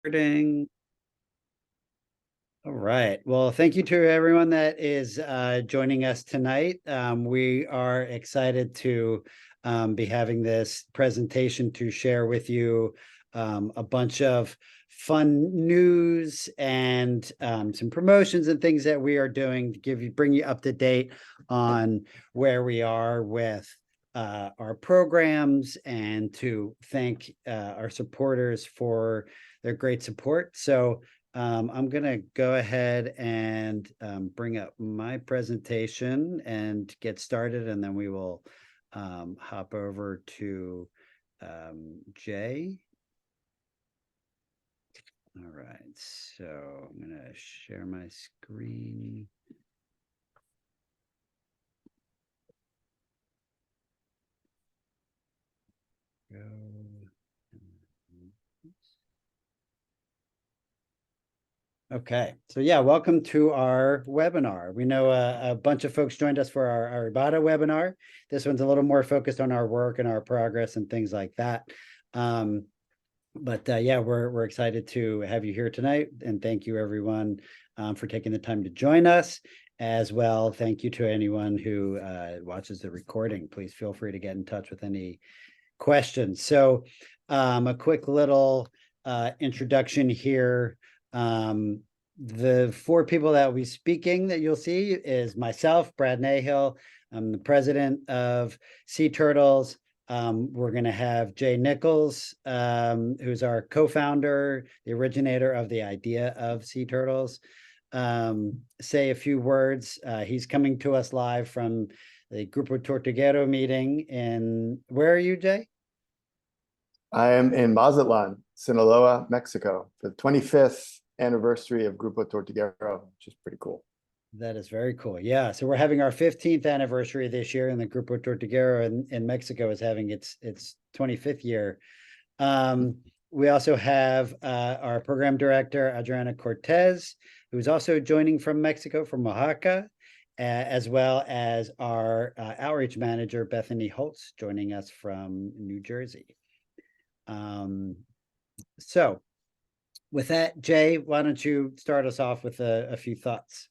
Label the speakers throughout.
Speaker 1: Recording. All right. Well, thank you to everyone that is joining us tonight. We are excited to be having this presentation to share with you a bunch of fun news and some promotions and things that we are doing to bring you up to date on where we are with our programs, and to thank our supporters for their great support. So I'm going to go ahead and bring up my presentation and get started, and then we will hop over to Jay. All right, so I'm going to share my screen. Go. Okay, so yeah, welcome to our webinar. We know a bunch of folks joined us for our Ibotta webinar. This one's a little more focused on our work and our progress and things like that. But yeah, we're excited to have you here tonight, and thank you everyone for taking the time to join us. As well, thank you to anyone who watches the recording. Please feel free to get in touch with any questions. So a quick little introduction here. The four people that will be speaking that you'll see is myself, Brad Nahill. I'm the president of Sea Turtles. We're going to have Jay Nichols, who's our co-founder, the originator of the idea of Sea Turtles, say a few words. He's coming to us live from the Grupo Tortuguero meeting in, where are you, Jay?
Speaker 2: I am in Mazatlan, Sinaloa, Mexico, for the 25th anniversary of Grupo Tortuguero, which is pretty cool.
Speaker 1: That is very cool. Yeah, so we're having our 15th anniversary this year, and the Grupo Tortuguero in Mexico is having its 25th year. We also have our program director, Adriana Cortez, who's also joining from Mexico, from Oaxaca, as well as our outreach manager, Bethany Holtz, joining us from New Jersey. So with that, Jay, why don't you start us off with a few thoughts?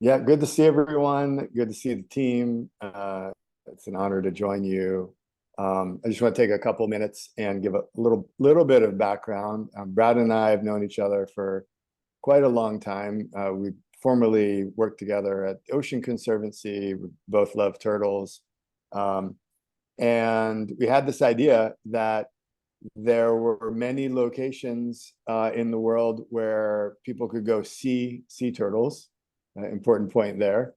Speaker 2: Yeah, good to see everyone. Good to see the team. It's an honor to join you. I just want to take a couple minutes and give a little bit of background. Brad and I have known each other for quite a long time. We formerly worked together at Ocean Conservancy. We both love turtles. And we had this idea that there were many locations in the world where people could go see sea turtles. Important point there.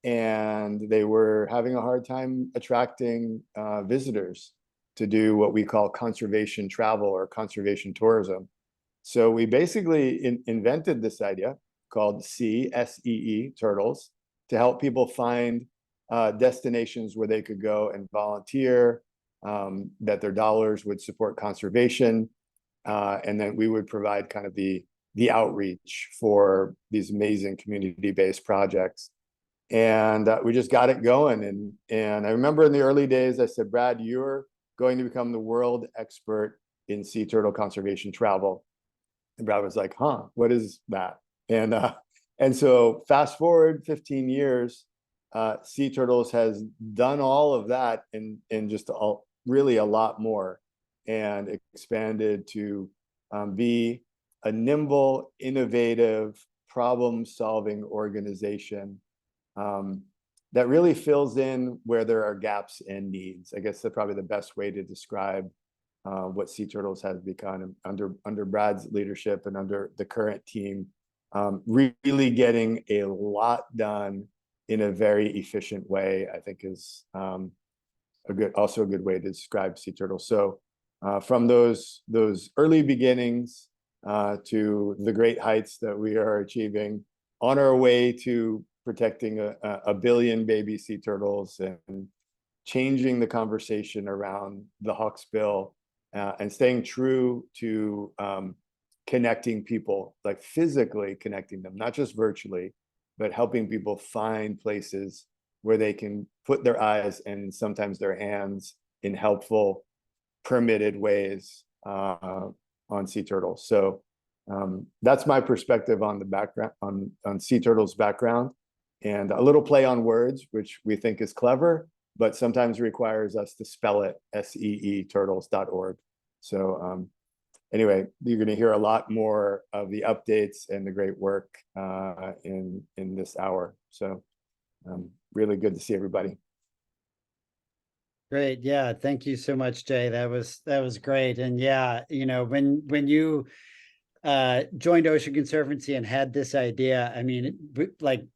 Speaker 2: And they were having a hard time attracting visitors to do what we call conservation travel or conservation tourism. So we basically invented this idea called SEE, S-E-E, Turtles, to help people find destinations where they could go and volunteer, that their dollars would support conservation, and then we would provide kind of the outreach for these amazing community-based projects. And we just got it going. And I remember in the early days, I said, Brad, you're going to become the world expert in sea turtle conservation travel. And Brad was like, huh, what is that? And so fast forward 15 years, Sea Turtles has done all of that and just really a lot more, and expanded to be a nimble, innovative, problem-solving organization that really fills in where there are gaps and needs. I guess that's probably the best way to describe what Sea Turtles has become under Brad's leadership and under the current team. Really getting a lot done in a very efficient way, I think, is also a good way to describe Sea Turtles. So from those early beginnings to the great heights that we are achieving, on our way to protecting a billion baby sea turtles and changing the conversation around the hawksbill, and staying true to connecting people, like physically connecting them, not just virtually, but helping people find places where they can put their eyes and sometimes their hands in helpful, permitted ways on sea turtles. So that's my perspective on the background on sea turtles background, and a little play on words, which we think is clever, but sometimes requires us to spell it SEE turtles.org. So anyway, you're going to hear a lot more of the updates and the great work in this hour. So really good to see everybody.
Speaker 1: Great. Yeah. Thank you so much, Jay. That was great. And yeah, you know, when you joined Ocean Conservancy and had this idea, I mean,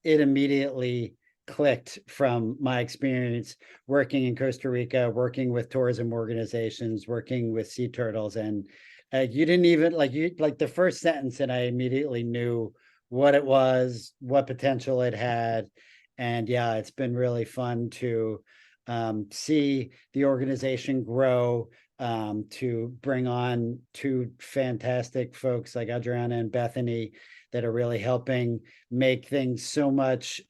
Speaker 1: it immediately clicked from my experience working in Costa Rica, working with tourism organizations, working with sea turtles. And you didn't even like the first sentence, and I immediately knew what it was, what potential it had. And yeah, it's been really fun to see the organization grow, to bring on two fantastic folks like Adriana and Bethany that are really helping make things so much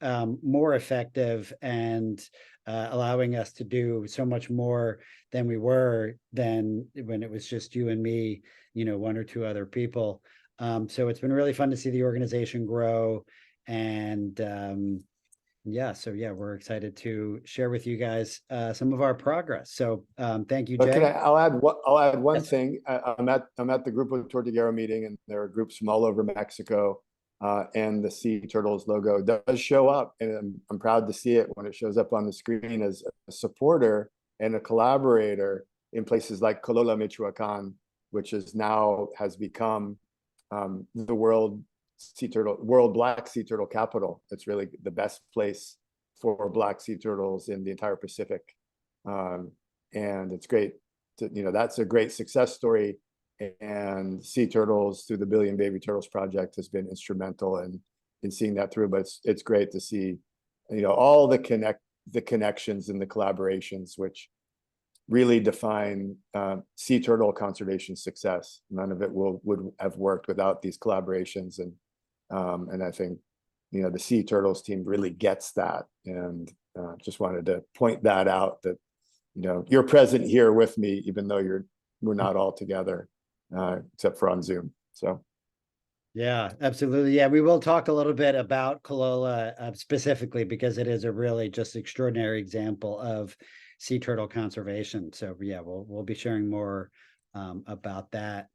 Speaker 1: more effective, and allowing us to do so much more than we were then when it was just you and me, you know, one or two other people. So it's been really fun to see the organization grow. And yeah, so yeah, we're excited to share with you guys some of our progress. So thank you,
Speaker 2: But
Speaker 1: Jay.
Speaker 2: I'll add one
Speaker 1: Yes.
Speaker 2: thing. I'm at the Grupo Tortuguero meeting, and there are groups from all over Mexico, and the Sea Turtles logo does show up, and I'm proud to see it when it shows up on the screen as a supporter and a collaborator in places like Colula, Michoacan, which has become the world black sea turtle capital. It's really the best place for black sea turtles in the entire Pacific. And it's great to, you know, that's a great success story. And Sea Turtles through the Billion Baby Turtles Project has been instrumental in seeing that through. But it's great to see, you know, all the connections and the collaborations, which really define sea turtle conservation success. None of it would have worked without these collaborations. And I think, you know, the Sea Turtles team really gets that. And just wanted to point that out, that, you know, you're present here with me, even though we're not all together, except for on Zoom. So.
Speaker 1: Yeah, absolutely. Yeah, we will talk a little bit about Colula specifically, because it is a really just extraordinary example of sea turtle conservation. So yeah, we'll be sharing more about that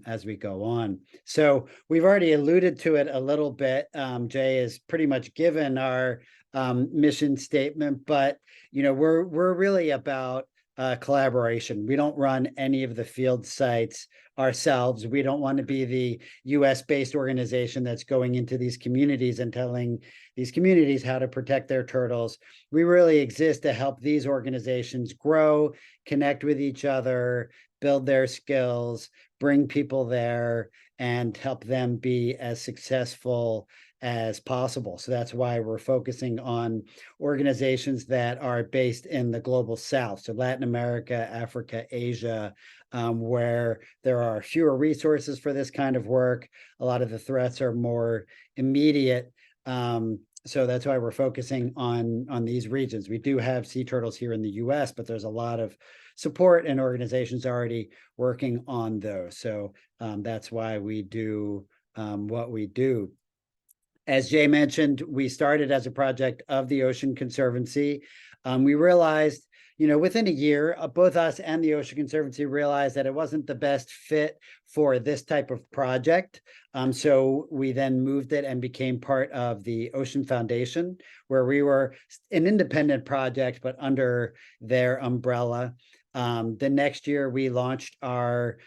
Speaker 1: as we go on. So we've already alluded to it a little bit. Jay has pretty much given our mission statement, but you know, we're really about collaboration. We don't run any of the field sites ourselves. We don't want to be the US based organization that's going into these communities and telling these communities how to protect their turtles. We really exist to help these organizations grow, connect with each other, build their skills, bring people there, and help them be as successful as possible. So that's why we're focusing on organizations that are based in the global South, so Latin America, Africa, Asia, where there are fewer resources for this kind of work. A lot of the threats are more immediate. So that's why we're focusing on these regions. We do have sea turtles here in the US, but there's a lot of support and organizations already working on those. So that's why we do what we do. As Jay mentioned, we started as a project of the Ocean Conservancy. We realized, you know, within a year, both us and the Ocean Conservancy realized that it wasn't the best fit for this type of project. So we then moved it and became part of the Ocean Foundation, where we were an independent project, but under their umbrella. The next year, we launched our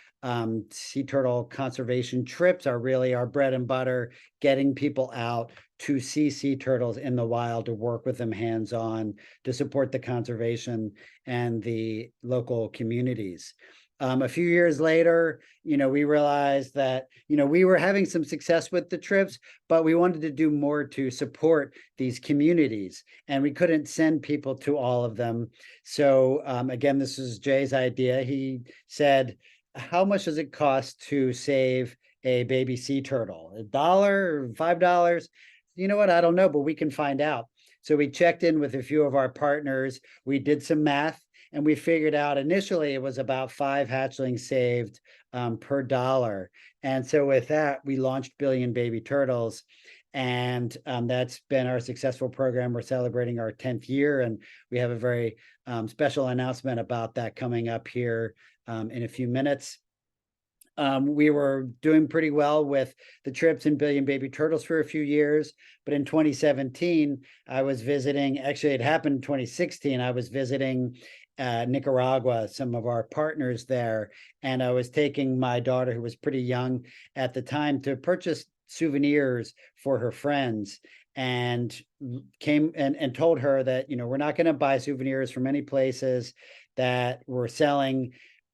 Speaker 1: sea turtle conservation trips, are really our bread and butter, getting people out to see sea turtles in the wild, to work with them hands-on, to support the conservation and the local communities. A few years later, you know, we realized that, you know, we were having some success with the trips, but we wanted to do more to support these communities, and we couldn't send people to all of them. So again, this is Jay's idea. He said, how much does it cost to save a baby sea turtle? $1 or $5? You know what? I don't know, but we can find out. So we checked in with a few of our partners. We did some math, and we figured out initially it was about 5 hatchlings saved per dollar. And so with that, we launched Billion Baby Turtles. And that's been our successful program. We're celebrating our 10th year, and we have a very special announcement about that coming up here in a few minutes. We were doing pretty well with the trips in Billion Baby Turtles for a few years, but in 2017, I was visiting, actually it happened in 2016, I was visiting Nicaragua, some of our partners there, and I was taking my daughter, who was pretty young at the time, to purchase souvenirs for her friends, and came and told her that, we're not going to buy souvenirs from any places that were selling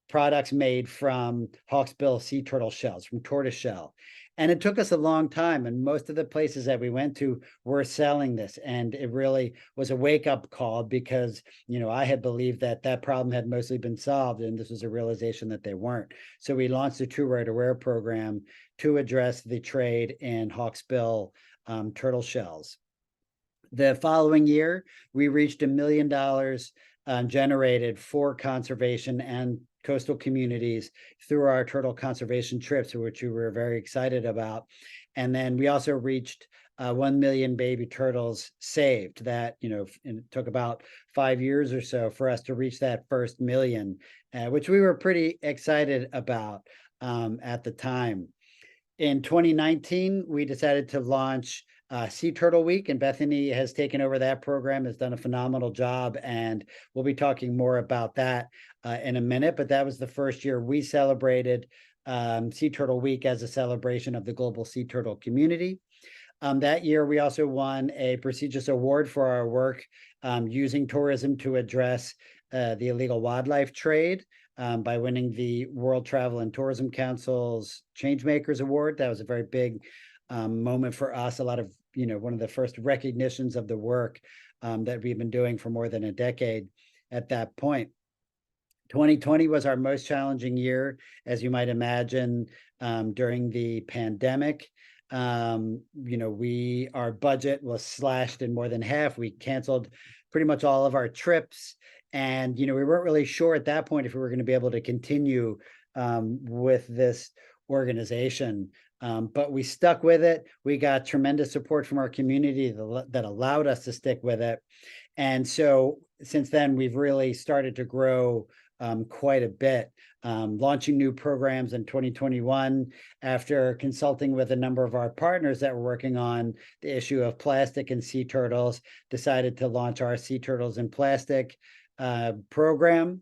Speaker 1: products made from hawksbill sea turtle shells, from tortoise shell. And it took us a long time. And most of the places that we went to were selling this. And it really was a wake up call because, I had believed that that problem had mostly been solved. And this was a realization that they weren't. So we launched a True Rare to Wear program to address the trade in hawksbill turtle shells. The following year, we reached $1 million generated for conservation and coastal communities through our turtle conservation trips, which we were very excited about. And then we also reached 1 million baby turtles saved. That, it took about 5 years or so for us to reach that first million, which we were pretty excited about at the time. In 2019, we decided to launch Sea Turtle Week, and Bethany has taken over that program, has done a phenomenal job, and we'll be talking more about that in a minute. But that was the first year we celebrated Sea Turtle Week as a celebration of the global sea turtle community. That year, we also won a prestigious award for our work using tourism to address the illegal wildlife trade. By winning the World Travel and Tourism Council's Changemakers Award. That was a very big moment for us. A lot of, one of the first recognitions of the work that we've been doing for more than a decade at that point. 2020 was our most challenging year, as you might imagine, during the pandemic. Our budget was slashed in more than half. We canceled pretty much all of our trips. And, we weren't really sure at that point if we were going to be able to continue with this organization. But we stuck with it. We got tremendous support from our community that allowed us to stick with it. And so since then, we've really started to grow quite a bit, launching new programs in 2021 after consulting with a number of our partners that were working on the issue of plastic and sea turtles, decided to launch our Sea Turtles in Plastic program.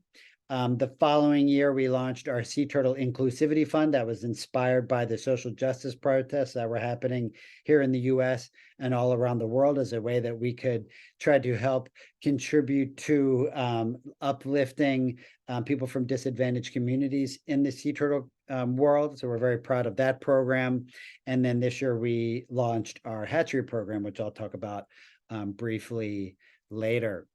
Speaker 1: The following year, we launched our Sea Turtle Inclusivity Fund that was inspired by the social justice protests that were happening here in the US and all around the world, as a way that we could try to help contribute to uplifting people from disadvantaged communities in the sea turtle world. So we're very proud of that program. And then this year we launched our hatchery program, which I'll talk about briefly later.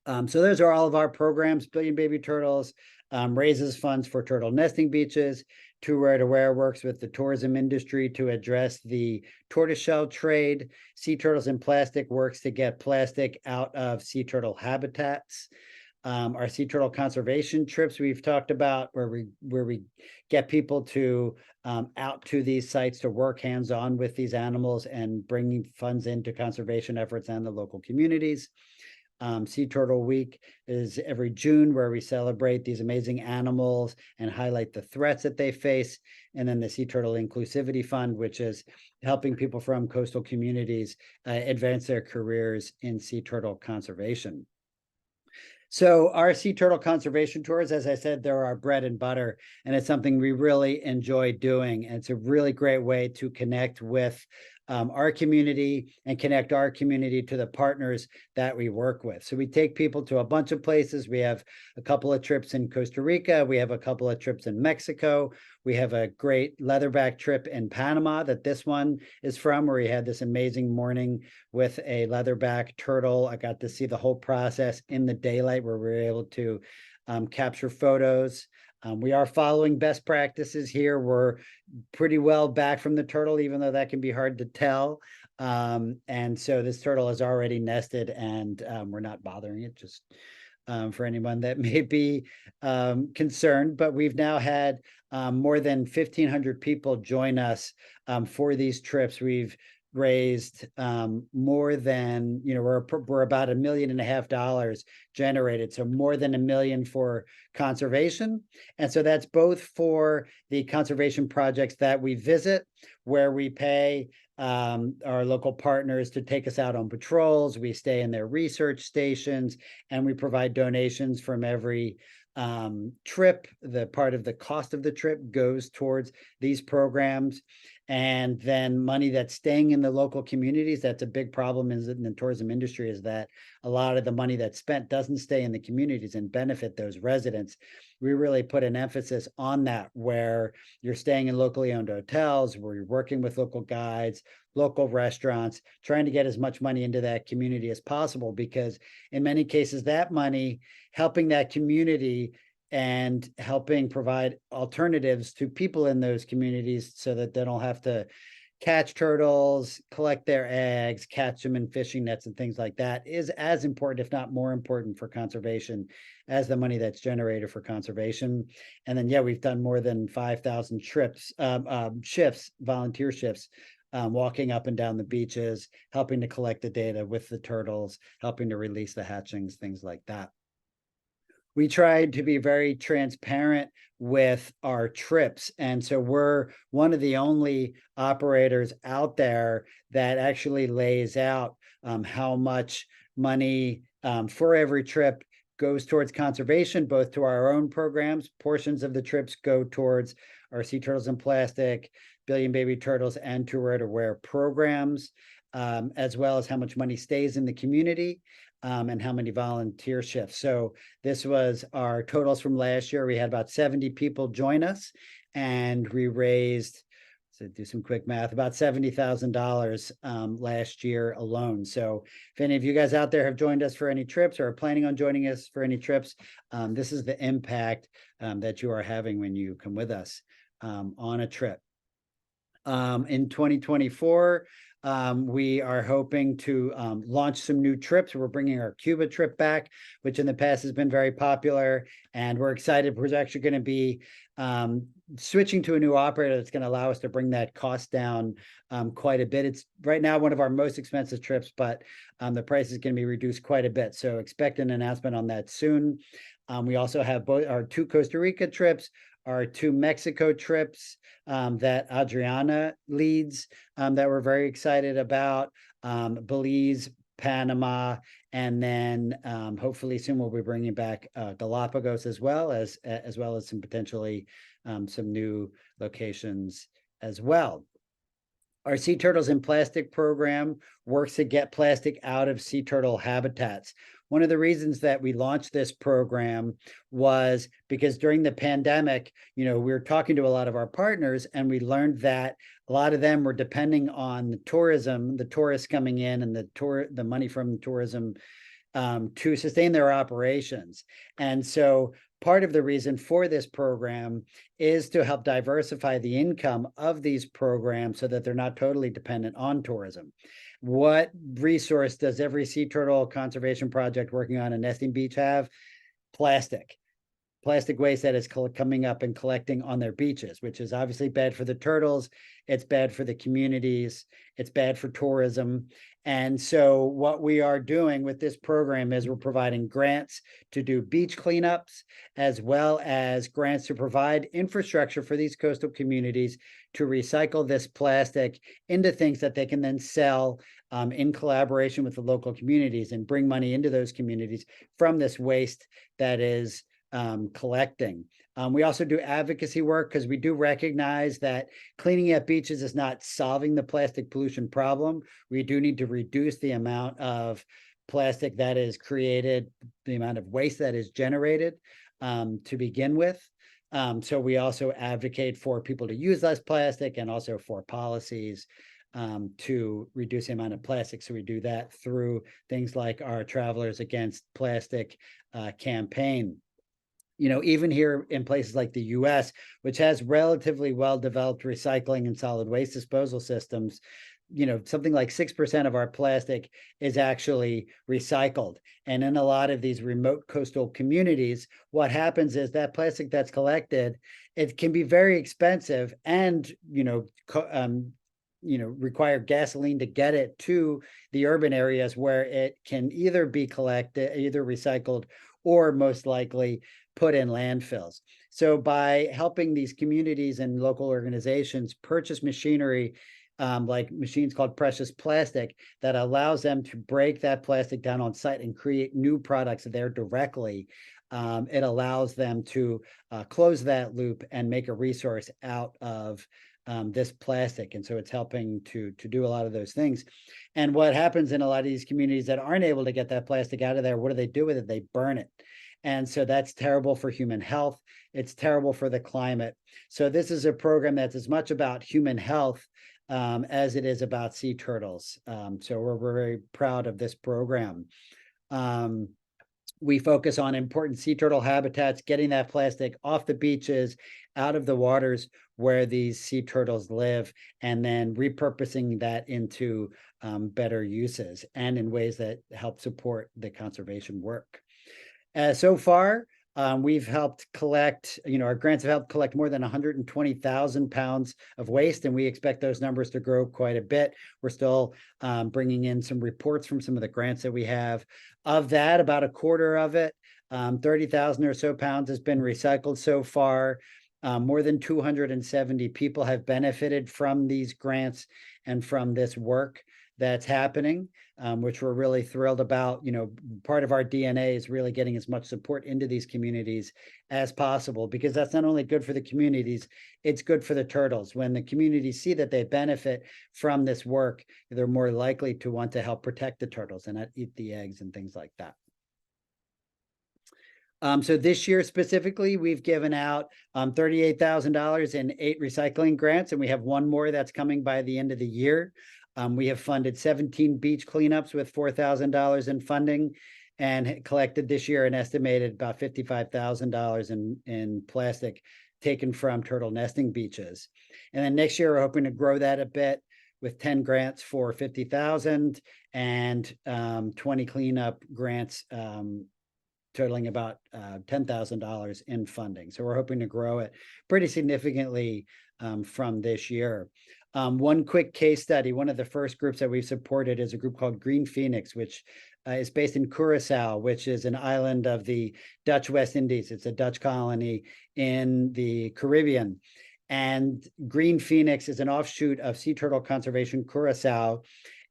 Speaker 1: So those are all of our programs. Billion Baby Turtles raises funds for turtle nesting beaches. True Rare to Wear works with the tourism industry to address the tortoiseshell trade. Sea Turtles in Plastic works to get plastic out of sea turtle habitats. Our sea turtle conservation trips we've talked about, where we get people to out to these sites to work hands-on with these animals and bringing funds into conservation efforts and the local communities. Sea Turtle Week is every June, where we celebrate these amazing animals and highlight the threats that they face. And then the Sea Turtle Inclusivity Fund, which is helping people from coastal communities advance their careers in sea turtle conservation. So our sea turtle conservation tours, as I said, they're our bread and butter, and it's something we really enjoy doing. And it's a really great way to connect with our community and connect our community to the partners that we work with. So we take people to a bunch of places. We have a couple of trips in Costa Rica. We have a couple of trips in Mexico. We have a great leatherback trip in Panama that this one is from, where we had this amazing morning with a leatherback turtle. I got to see the whole process in the daylight, where we were able to capture photos. We are following best practices here. We're pretty well back from the turtle, even though that can be hard to tell. And so this turtle is already nested, and we're not bothering it, just for anyone that may be concerned, but we've now had more than 1,500 people join us for these trips. We've raised more than, we're about $1.5 million generated, so more than $1 million for conservation. And so that's both for the conservation projects that we visit, where we pay our local partners to take us out on patrols. We stay in their research stations, and we provide donations from every trip. The part of the cost of the trip goes towards these programs. And then money that's staying in the local communities, that's a big problem in the tourism industry, is that a lot of the money that's spent doesn't stay in the communities and benefit those residents. We really put an emphasis on that, where you're staying in locally owned hotels, where you're working with local guides, local restaurants, trying to get as much money into that community as possible, because in many cases, that money helping that community and helping provide alternatives to people in those communities so that they don't have to catch turtles, collect their eggs, catch them in fishing nets and things like that, is as important, if not more important, for conservation as the money that's generated for conservation. And then, yeah, we've done more than 5,000 shifts, volunteer shifts, walking up and down the beaches, helping to collect the data with the turtles, helping to release the hatchings, things like that. We tried to be very transparent with our trips. And so we're one of the only operators out there that actually lays out how much money for every trip goes towards conservation, both to our own programs. Portions of the trips go towards our Sea Turtles in Plastic, Billion Baby Turtles, and Tour to Wear programs, as well as how much money stays in the community. And how many volunteer shifts. So this was our totals from last year. We had about 70 people join us, and we raised, so do some quick math, about $70,000 last year alone. So if any of you guys out there have joined us for any trips or are planning on joining us for any trips, this is the impact that you are having when you come with us on a trip. In 2024, we are hoping to launch some new trips. We're bringing our Cuba trip back, which in the past has been very popular, and we're excited. We're actually going to be switching to a new operator that's going to allow us to bring that cost down quite a bit. It's right now one of our most expensive trips, but the price is going to be reduced quite a bit. So expect an announcement on that soon. We also have both our 2 Costa Rica trips, our 2 Mexico trips that Adriana leads, that we're very excited about, Belize, Panama, and then hopefully soon we'll be bringing back Galapagos as well as some potentially some new locations as well. Our Sea Turtles in Plastic program works to get plastic out of sea turtle habitats. One of the reasons that we launched this program was because during the pandemic, we were talking to a lot of our partners, and we learned that a lot of them were depending on the tourism, the tourists coming in, and the money from tourism to sustain their operations. And so part of the reason for this program is to help diversify the income of these programs so that they're not totally dependent on tourism. What resource does every sea turtle conservation project working on a nesting beach have? Plastic waste that is coming up and collecting on their beaches, which is obviously bad for the turtles. It's bad for the communities. It's bad for tourism. And so what we are doing with this program is we're providing grants to do beach cleanups, as well as grants to provide infrastructure for these coastal communities to recycle this plastic into things that they can then sell in collaboration with the local communities and bring money into those communities from this waste that is collecting. We also do advocacy work because we do recognize that cleaning up beaches is not solving the plastic pollution problem. We do need to reduce the amount of plastic that is created, the amount of waste that is generated to begin with. So we also advocate for people to use less plastic and also for policies to reduce the amount of plastic. So we do that through things like our Travelers Against Plastic campaign. Even here in places like the US, which has relatively well-developed recycling and solid waste disposal systems, something like 6% of our plastic is actually recycled. And in a lot of these remote coastal communities, what happens is that plastic that's collected, it can be very expensive and, require gasoline to get it to the urban areas where it can either be collected, either recycled, or most likely put in landfills. So by helping these communities and local organizations purchase machinery, like machines called Precious Plastic, that allows them to break that plastic down on site and create new products there directly, it allows them to close that loop and make a resource out of this plastic. And so it's helping to do a lot of those things. And what happens in a lot of these communities that aren't able to get that plastic out of there, what do they do with it? They burn it. And so that's terrible for human health. It's terrible for the climate. So this is a program that's as much about human health as it is about sea turtles. So we're very proud of this program. We focus on important sea turtle habitats, getting that plastic off the beaches, out of the waters where these sea turtles live, and then repurposing that into better uses and in ways that help support the conservation work. So far, we've helped collect, our grants have helped collect more than 120,000 pounds of waste, and we expect those numbers to grow quite a bit. We're still bringing in some reports from some of the grants that we have. Of that, about a quarter of it, 30,000 or so pounds has been recycled so far. More than 270 people have benefited from these grants and from this work that's happening, which we're really thrilled about. Part of our DNA is really getting as much support into these communities as possible, because that's not only good for the communities, it's good for the turtles. When the communities see that they benefit from this work, they're more likely to want to help protect the turtles and not eat the eggs and things like that. So this year specifically, we've given out $38,000 in 8 recycling grants, and we have one more that's coming by the end of the year. We have funded 17 beach cleanups with $4,000 in funding, and collected this year an estimated about $55,000 in plastic taken from turtle nesting beaches. And then next year, we're hoping to grow that a bit with 10 grants for $50,000 and 20 cleanup grants totaling about $10,000 in funding. So we're hoping to grow it pretty significantly from this year. One quick case study, one of the first groups that we've supported is a group called Green Phoenix, which is based in Curacao, which is an island of the Dutch West Indies. It's a Dutch colony in the Caribbean. And Green Phoenix is an offshoot of Sea Turtle Conservation Curacao.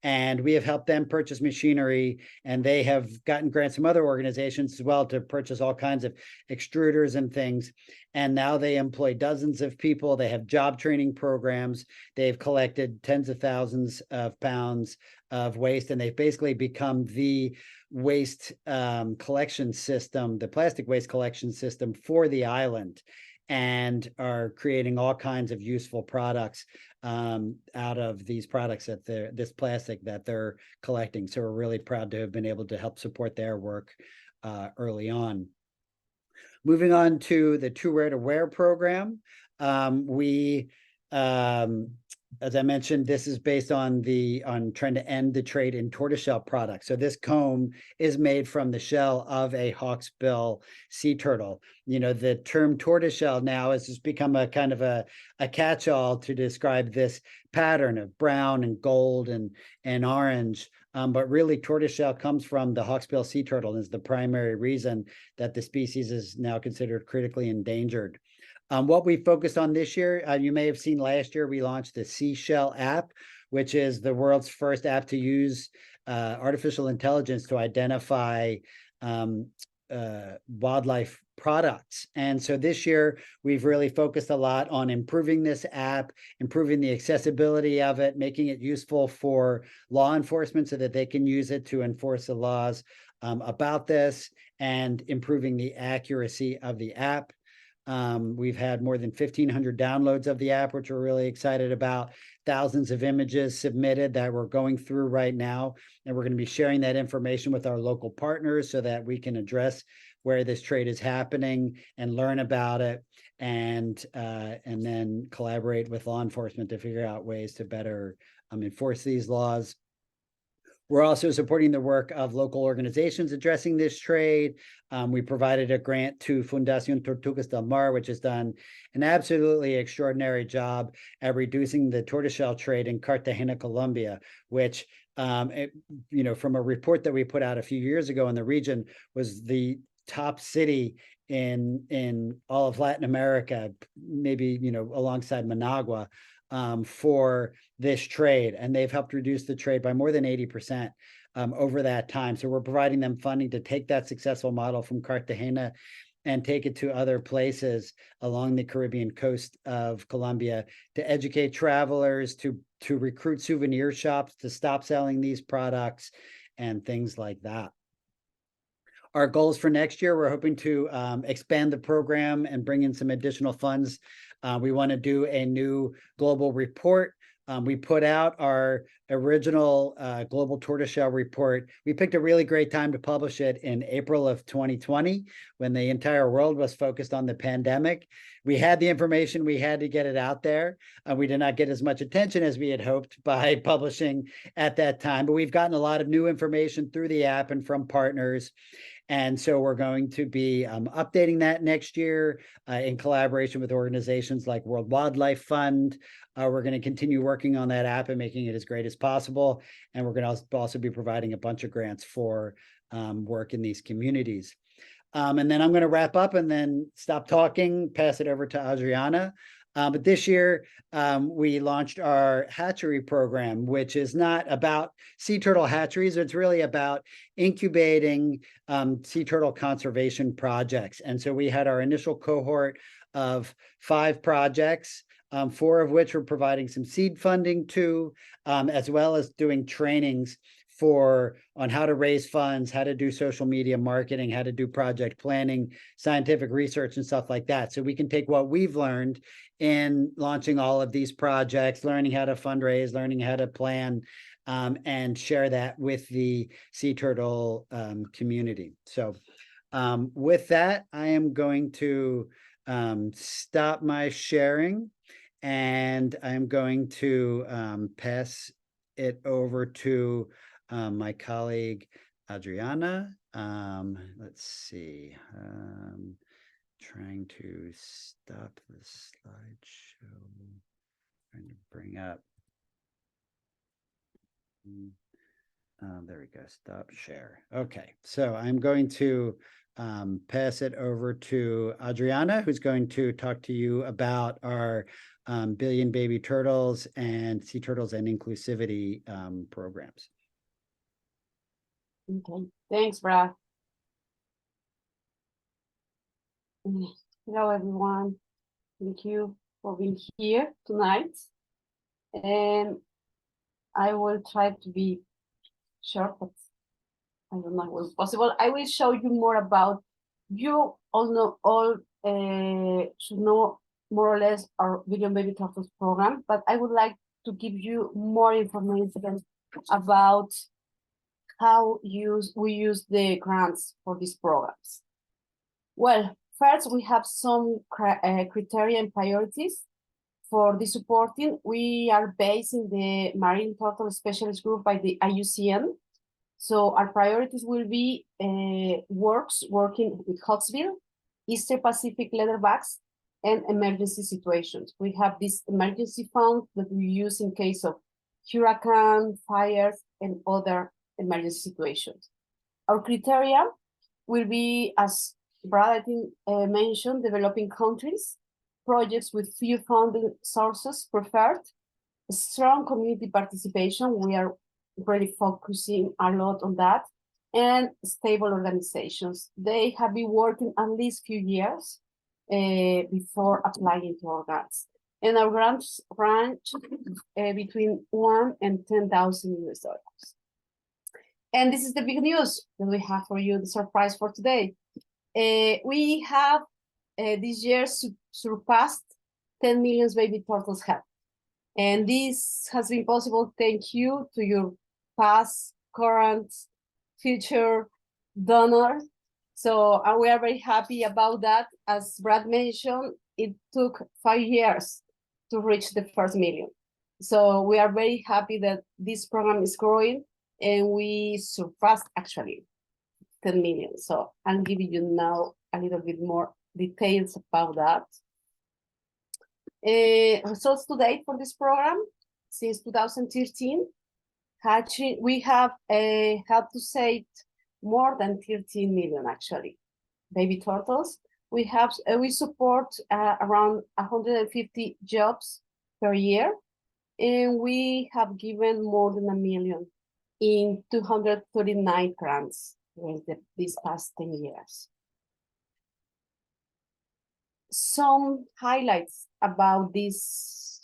Speaker 1: And we have helped them purchase machinery, and they have gotten grants from other organizations as well to purchase all kinds of extruders and things. And now they employ dozens of people. They have job training programs. They've collected tens of thousands of pounds of waste, and they've basically become the waste collection system, the plastic waste collection system for the island, and are creating all kinds of useful products out of these products that this plastic that they're collecting. So we're really proud to have been able to help support their work early on. Moving on to the Too Rare to Wear program. As I mentioned, this is based on trying to end the trade in tortoiseshell products. So this comb is made from the shell of a hawksbill sea turtle. The term tortoiseshell now has just become a kind of a catch-all to describe this pattern of brown and gold and orange. But really, tortoiseshell comes from the hawksbill sea turtle and is the primary reason that the species is now considered critically endangered. What we focused on this year, you may have seen last year, we launched the Seashell app, which is the world's first app to use artificial intelligence to identify wildlife products. And so this year, we've really focused a lot on improving this app, improving the accessibility of it, making it useful for law enforcement so that they can use it to enforce the laws about this, and improving the accuracy of the app. We've had more than 1,500 downloads of the app, which we're really excited about. Thousands of images submitted that we're going through right now. And we're going to be sharing that information with our local partners so that we can address where this trade is happening and learn about it, and then collaborate with law enforcement to figure out ways to better enforce these laws. We're also supporting the work of local organizations addressing this trade. We provided a grant to Fundación Tortugas del Mar, which has done an absolutely extraordinary job at reducing the tortoiseshell trade in Cartagena, Colombia, which, from a report that we put out a few years ago in the region, was the top city in all of Latin America, maybe, alongside Managua, for this trade, and they've helped reduce the trade by more than 80% over that time. So we're providing them funding to take that successful model from Cartagena and take it to other places along the Caribbean coast of Colombia to educate travelers, to recruit souvenir shops to stop selling these products and things like that. Our goals for next year, we're hoping to expand the program and bring in some additional funds. We want to do a new global report. We put out our original global tortoiseshell report. We picked a really great time to publish it in April of 2020, when the entire world was focused on the pandemic. We had the information, we had to get it out there. We did not get as much attention as we had hoped by publishing at that time, but we've gotten a lot of new information through the app and from partners. And so we're going to be updating that next year in collaboration with organizations like World Wildlife Fund. We're going to continue working on that app and making it as great as possible. And we're going to also be providing a bunch of grants for work in these communities. And then I'm going to wrap up and then stop talking, pass it over to Adriana. But this year, we launched our hatchery program, which is not about sea turtle hatcheries. It's really about incubating sea turtle conservation projects. And so we had our initial cohort of 5 projects, 4 of which we're providing some seed funding to, as well as doing trainings on how to raise funds, how to do social media marketing, how to do project planning, scientific research, and stuff like that. So we can take what we've learned in launching all of these projects, learning how to fundraise, learning how to plan, and share that with the sea turtle community. So with that, I am going to stop my sharing, and I'm going to pass it over to my colleague, Adriana. Let's see. Trying to stop the slideshow. Trying to bring up. There we go. Stop share. Okay, so I'm going to pass it over to Adriana, who's going to talk to you about our Billion Baby Turtles and Sea Turtles and Inclusivity programs.
Speaker 3: Okay, thanks, Brad. Hello, everyone. Thank you for being here tonight. And I will try to be short, but I don't know what's possible. I will show you more about, you all should know more or less our Billion Baby Turtles program, but I would like to give you more information about how we use the grants for these programs. Well, first, we have some criteria and priorities for the supporting. We are based in the Marine Turtle Specialist Group by the IUCN. So our priorities will be working with Hawksbill, Eastern Pacific leatherbacks, and emergency situations. We have this emergency fund that we use in case of hurricane, fires, and other emergency situations. Our criteria will be, as Brad, I think, mentioned, developing countries, projects with few funding sources preferred, strong community participation. We are really focusing a lot on that, and stable organizations. They have been working at least few years before applying to our grants. And our grants range between $1,000 and $10,000 US. And this is the big news that we have for you, the surprise for today. We have this year surpassed 10 million baby turtles had. And this has been possible thank you to your past, current, future donors. So we are very happy about that. As Brad mentioned, it took 5 years to reach the first million. So we are very happy that this program is growing and we surpassed actually 10 million. So I'm giving you now a little bit more details about that. Results to date for this program since 2013. We have helped to save more than 13 million actually baby turtles. We support around 150 jobs per year, and we have given more than 1 million in 239 grants during these past 10 years. Some highlights about these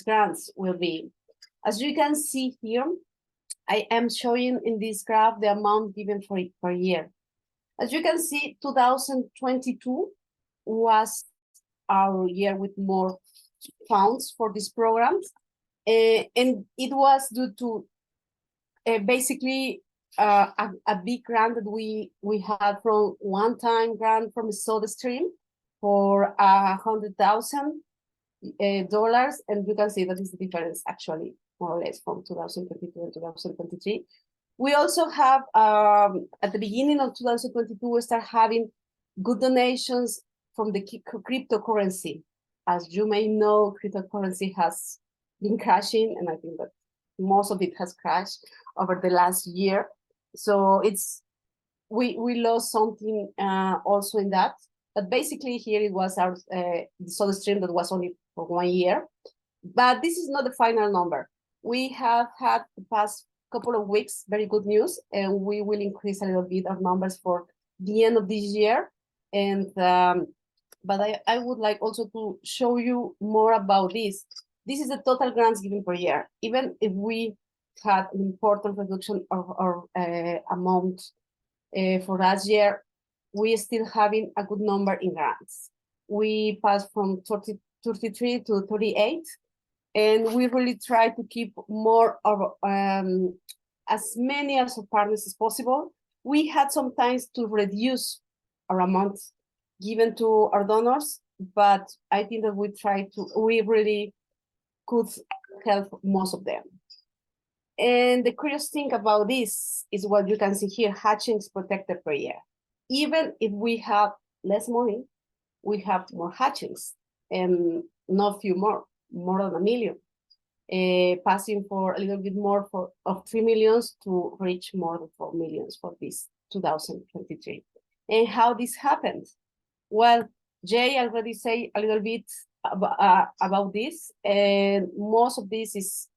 Speaker 3: grants will be, as you can see here, I am showing in this graph the amount given for it per year. As you can see, 2022 was our year with more funds for this program. And it was due to basically a big grant that we had from one-time grant from SodaStream for $100,000. And you can see that is the difference actually, more or less, from 2022 and 2023. We also have, at the beginning of 2022, we start having good donations from the cryptocurrency. As you may know, cryptocurrency has been crashing, and I think that most of it has crashed over the last year. So we lost something also in that. But basically here it was our SodaStream that was only for 1 year. But this is not the final number. We have had the past couple of weeks very good news, and we will increase a little bit of numbers for the end of this year. And but I would like also to show you more about this. This is the total grants given per year. Even if we had an important reduction of our amount for last year, we are still having a good number in grants. We passed from 33 to 38, and we really try to keep more of as many as our partners as possible. We had sometimes to reduce our amount given to our donors, but I think that we really could help most of them. And the curious thing about this is what you can see here, hatchings protected per year. Even if we have less money, we have more hatchings, and not few more than 1 million. Passing for a little bit more of 3 millions to reach more than 4 millions for this 2023. And how this happened? Well, Jay already said a little bit about this, and most of this is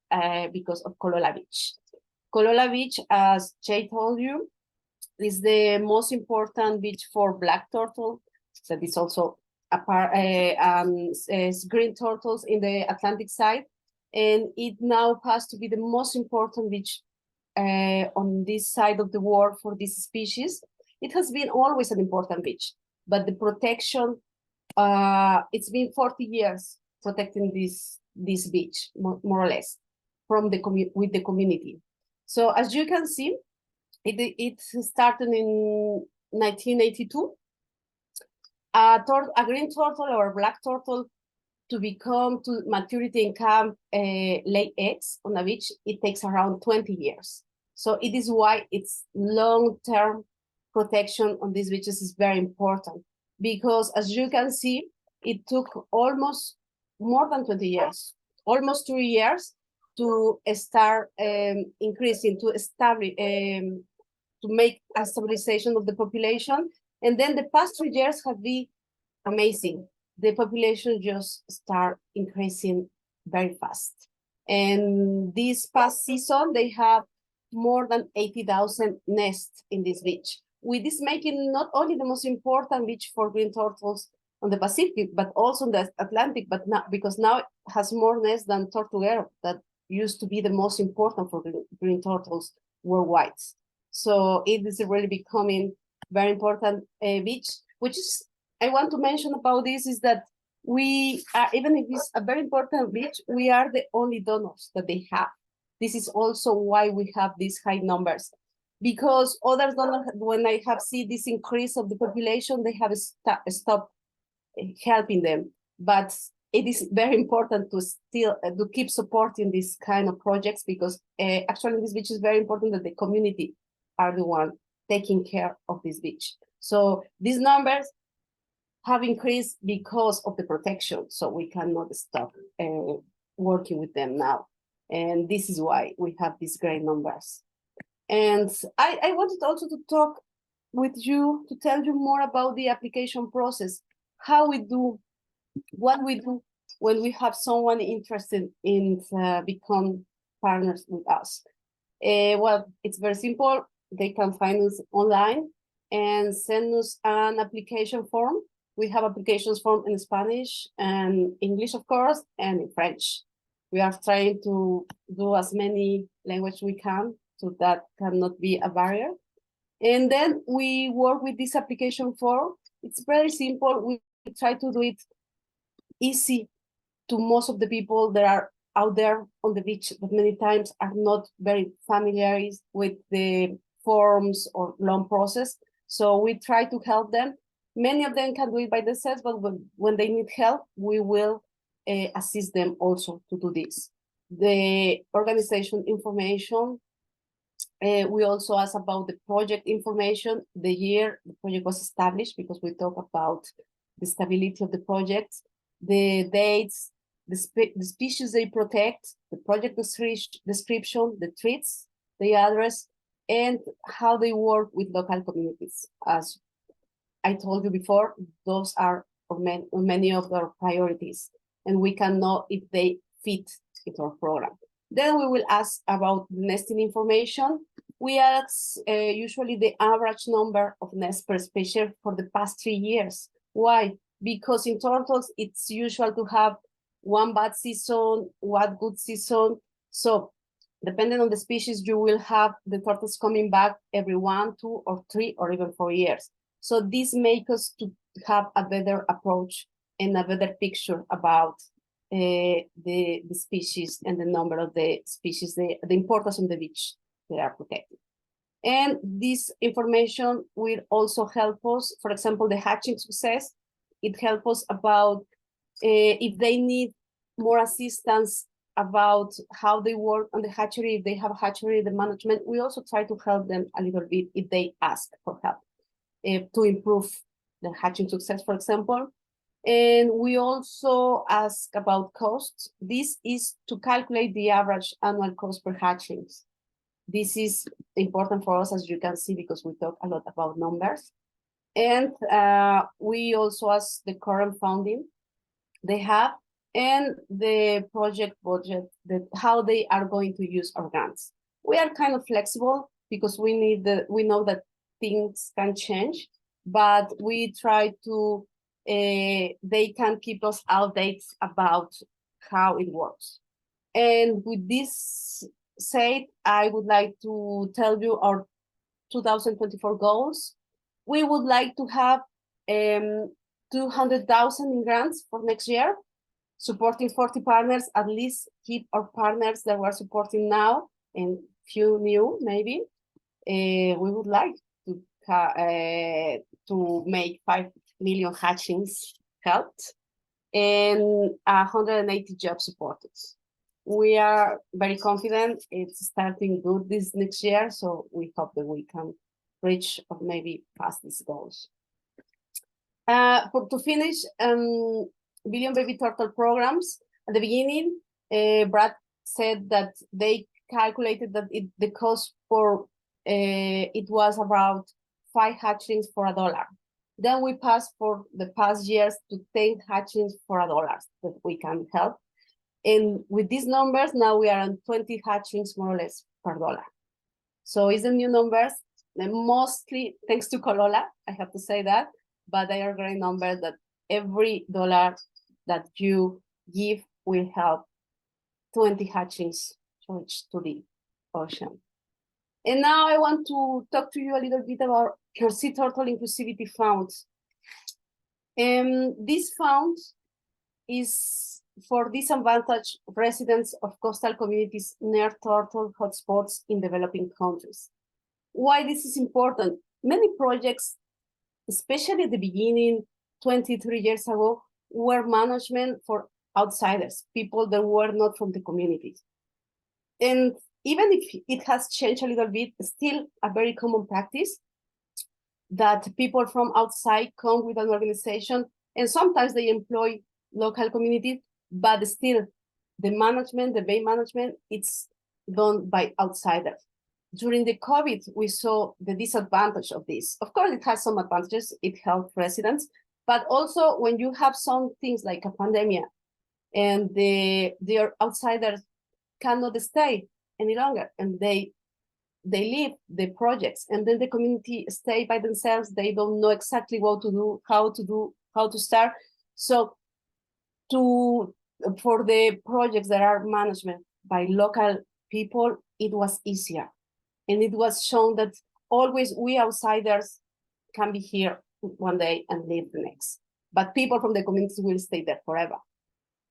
Speaker 3: because of Colola Beach. Colola Beach, as Jay told you, is the most important beach for black turtle. That is also green turtles in the Atlantic side. And it now has to be the most important beach on this side of the world for this species. It has been always an important beach, but the protection, it's been 40 years protecting this beach, more or less, from with the community. So as you can see, it started in 1982. A green turtle or black turtle to become to maturity and come lay eggs on a beach, it takes around 20 years. So it is why its long-term protection on these beaches is very important, because as you can see, it took almost more than 20 years, almost 3 years to start increasing, to establish, to make a stabilization of the population. And then the past 3 years have been amazing. The population just start increasing very fast. And this past season, they have more than 80,000 nests in this beach, with this making not only the most important beach for green turtles on the Pacific, but also in the Atlantic, but not because now it has more nests than Tortuguero, that used to be the most important for green turtles worldwide. So it is really becoming very important beach, which is, I want to mention about this is that we are, even if it's a very important beach, we are the only donors that they have. This is also why we have these high numbers. because others don't, when I have seen this increase of the population, they have stopped helping them. But it is very important to still to keep supporting these kind of projects, because actually this beach is very important that the community are the one taking care of this beach. So these numbers have increased because of the protection, so we cannot stop working with them now. And this is why we have these great numbers. And I wanted also to talk with you, to tell you more about the application process, how we do, what we do when we have someone interested in become partners with us. Well, it's very simple. They can find us online and send us an application form. We have applications form in Spanish and English, of course, and in French. We are trying to do as many languages we can, so that cannot be a barrier. And then we work with this application form. It's very simple. We try to do it easy to most of the people that are out there on the beach, but many times are not very familiar with the forms or long process. So we try to help them. Many of them can do it by themselves, but when they need help, we will assist them also to do this. The organization information, we also ask about the project information, the year the project was established, because we talk about the stability of the project, the dates, the species they protect, the project description, the treats, the address, and how they work with local communities. As I told you before, those are many of their priorities, and we can know if they fit into our program. Then we will ask about nesting information. We ask usually the average number of nests per species for the past 3 years. Why? Because in turtles, it's usual to have one bad season, one good season. So depending on the species, you will have the turtles coming back every 1, 2, or 3, or even 4 years. So this makes us to have a better approach and a better picture about the species and the number of the species, the importance on the beach they are protected. And this information will also help us, for example, the hatching success. It helps us about if they need more assistance about how they work on the hatchery, if they have hatchery, the management. We also try to help them a little bit if they ask for help to improve the hatching success, for example. And we also ask about costs. This is to calculate the average annual cost per hatchings. This is important for us, as you can see, because we talk a lot about numbers. And we also ask the current funding they have and the project budget, how they are going to use our grants. We are kind of flexible because we know that things can change, but we try to they can keep us updated about how it works. And with this said, I would like to tell you our 2024 goals. We would like to have 200,000 in grants for next year, supporting 40 partners, at least keep our partners that we're supporting now and few new maybe. We would like to make 5 million hatchings helped and 180 jobs supported. We are very confident it's starting good this next year, so we hope that we can reach or maybe pass these goals. To finish, Billion Baby Turtle programs, at the beginning, Brad said that they calculated that the cost for it was about 5 hatchings for $1. Then we passed for the past years to 10 hatchings for $1 that we can help. And with these numbers, now we are on 20 hatchings more or less per $1. So it's the new numbers, and mostly thanks to Colola, I have to say that, but they are great numbers that every $1 that you give will help 20 hatchings to the ocean. And now I want to talk to you a little bit about your Sea Turtle Inclusivity Fund. This fund is for disadvantaged residents of coastal communities near turtle hotspots in developing countries. why this is important. Many projects, especially at the beginning, 23 years ago, were management for outsiders, people that were not from the communities. And even if it has changed a little bit, still a very common practice that people from outside come with an organization, and sometimes they employ local communities, but still the management, the bay management, it's done by outsiders. During the COVID, we saw the disadvantage of this. Of course, it has some advantages, it helped residents, but also when you have some things like a pandemic and their outsiders cannot stay any longer and they leave the projects, and then the community stay by themselves. They don't know exactly what to do, how to start. So for the projects that are managed by local people, it was easier. And it was shown that always we outsiders can be here one day and leave the next. But people from the communities will stay there forever.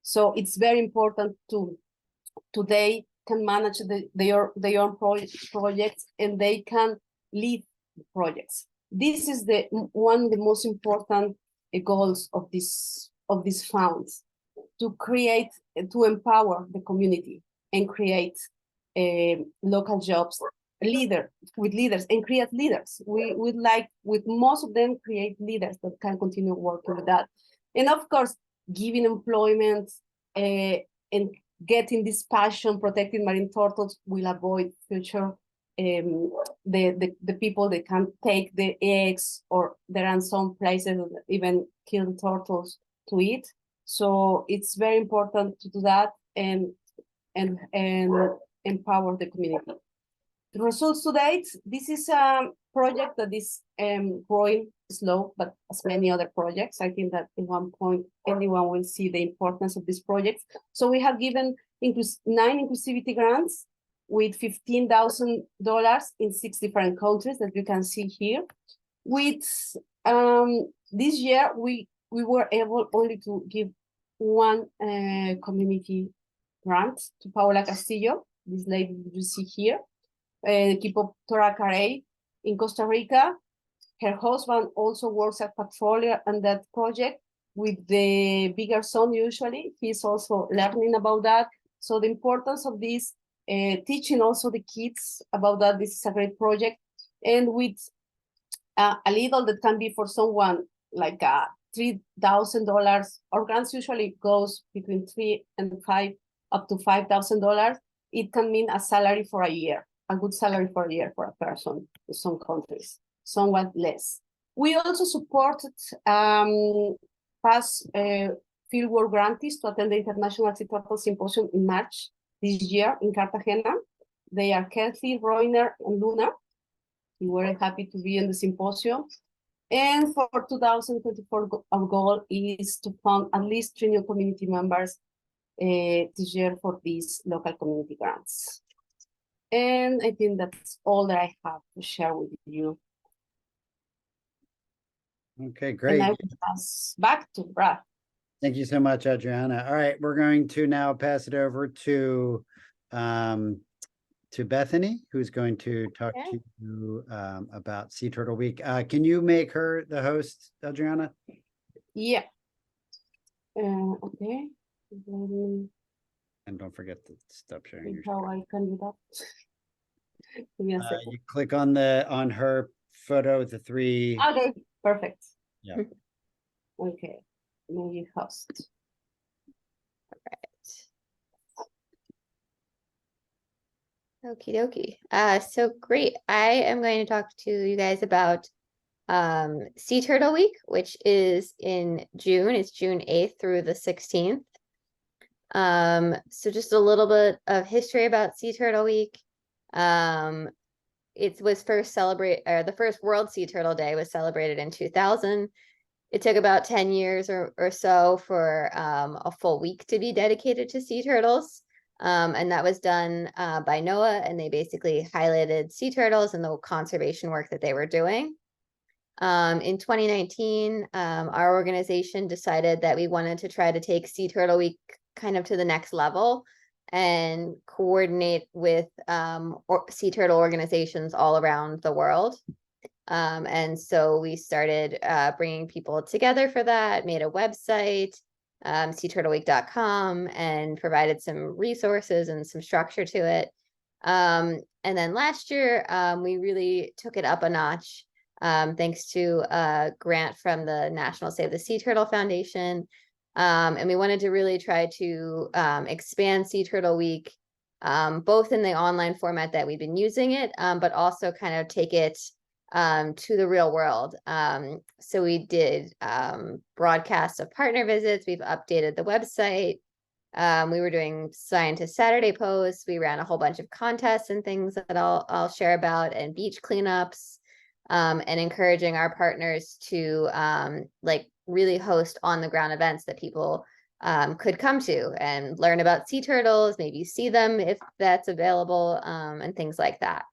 Speaker 3: So it's very important they can manage their own projects, and they can lead projects. This is one of the most important goals of this funds, to create, to empower the community and create local jobs, leaders and create leaders. We would like, with most of them, create leaders that can continue working with that. And of course, giving employment and getting this passion, protecting marine turtles, will avoid future the people that can take the eggs, or there are some places that even kill turtles to eat. So it's very important to do that and empower the community. The results to date, this is a project that is growing slow, but as many other projects, I think that at one point anyone will see the importance of this project. So we have given 9 inclusivity grants with $15,000 in 6 different countries that you can see here. With this year, we were able only to give 1 community grant to Paola Castillo, this lady you see here, Kipoptora Carey in Costa Rica. Her husband also works at Patrolia and that project with the bigger son usually. He's also learning about that. So the importance of this, teaching also the kids about that, this is a great project. And with a little that can be for someone like $3,000, our grants usually goes between $3,000 and up to $5,000. It can mean a salary for a year, a good salary for a year for a person in some countries, somewhat less. We also supported past fieldwork grantees to attend the International Sea Turtle Symposium in March this year in Cartagena. They are Kelly, Roiner, and Luna. We were happy to be in the symposium. And for 2024, our goal is to fund at least 3 new community members this year for these local community grants. And I think that's all that I have to share with you.
Speaker 1: Okay, great.
Speaker 3: And I will pass back to Brad.
Speaker 1: Thank you so much, Adriana. All right, we're going to now pass it over to Bethany, who's going to talk to you about Sea Turtle Week. Can you make her the host, Adriana?
Speaker 3: Yeah. Okay.
Speaker 1: And don't forget to stop sharing your
Speaker 3: How
Speaker 1: screen.
Speaker 3: I can do that? Give me a second.
Speaker 1: You click on her photo with the 3.
Speaker 3: Okay, perfect.
Speaker 1: Yeah.
Speaker 3: Okay, maybe host.
Speaker 4: Okie dokie. So great. I am going to talk to you guys about Sea Turtle Week, which is in June. It's June 8th through the 16th. So just a little bit of history about Sea Turtle Week. It was the first World Sea Turtle Day was celebrated in 2000. It took about 10 years or so for a full week to be dedicated to sea turtles. And that was done by NOAA, and they basically highlighted sea turtles and the conservation work that they were doing. In 2019, our organization decided that we wanted to try to take Sea Turtle Week kind of to the next level. and coordinate with sea turtle organizations all around the world. And so we started bringing people together for that, made a website, seaturtleweek.com, and provided some resources and some structure to it. And then last year, we really took it up a notch, thanks to a grant from the National Save the Sea Turtle Foundation. And we wanted to really try to expand Sea Turtle Week, both in the online format that we've been using it, but also kind of take it to the real world. So we did broadcasts of partner visits. We've updated the website. We were doing Scientist Saturday posts. We ran a whole bunch of contests and things that I'll share about, and beach cleanups, and encouraging our partners to like really host on the ground events that people could come to and learn about sea turtles, maybe see them if that's available, and things like that.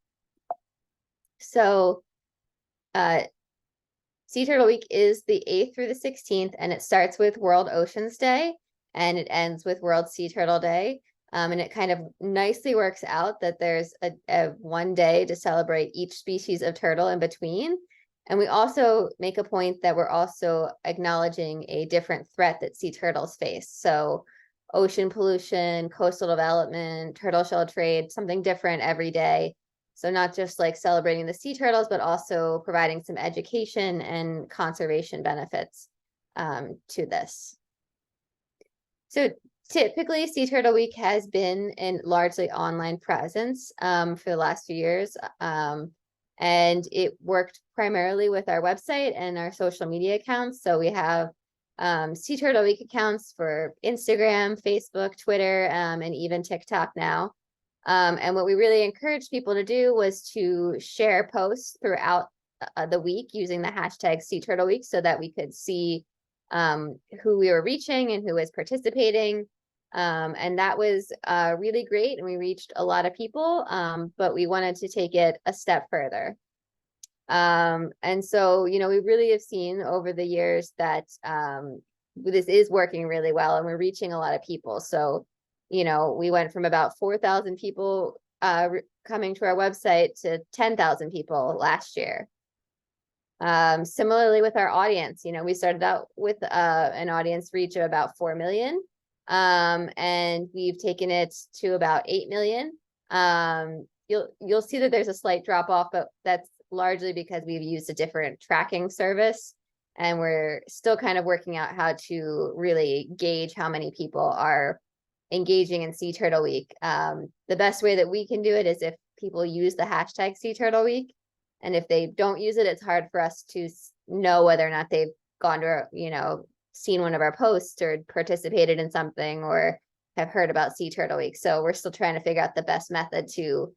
Speaker 4: So Sea Turtle Week is the 8th through the 16th, and it starts with World Oceans Day and it ends with World Sea Turtle Day. And it kind of nicely works out that there's a one day to celebrate each species of turtle in between. And we also make a point that we're also acknowledging a different threat that sea turtles face. So ocean pollution, coastal development, turtle shell trade, something different every day. So not just like celebrating the sea turtles, but also providing some education and conservation benefits to this. So typically, Sea Turtle Week has been in largely online presence for the last few years. And it worked primarily with our website and our social media accounts. So we have Sea Turtle Week accounts for Instagram, Facebook, Twitter, and even TikTok now. And what we really encouraged people to do was to share posts throughout the week using the hashtag Sea Turtle Week, so that we could see who we were reaching and who was participating. And that was really great, and we reached a lot of people, but we wanted to take it a step further. And so, you know, we really have seen over the years that this is working really well, and we're reaching a lot of people. So, you know, we went from about 4,000 people coming to our website to 10,000 people last year. Similarly with our audience, you know, we started out with an audience reach of about 4 million, and we've taken it to about 8 million. You'll see that there's a slight drop off, but that's largely because we've used a different tracking service, and we're still kind of working out how to really gauge how many people are engaging in Sea Turtle Week. The best way that we can do it is if people use the hashtag Sea Turtle Week. And if they don't use it, it's hard for us to know whether or not they've gone to, you know, seen one of our posts or participated in something or have heard about Sea Turtle Week. So we're still trying to figure out the best method to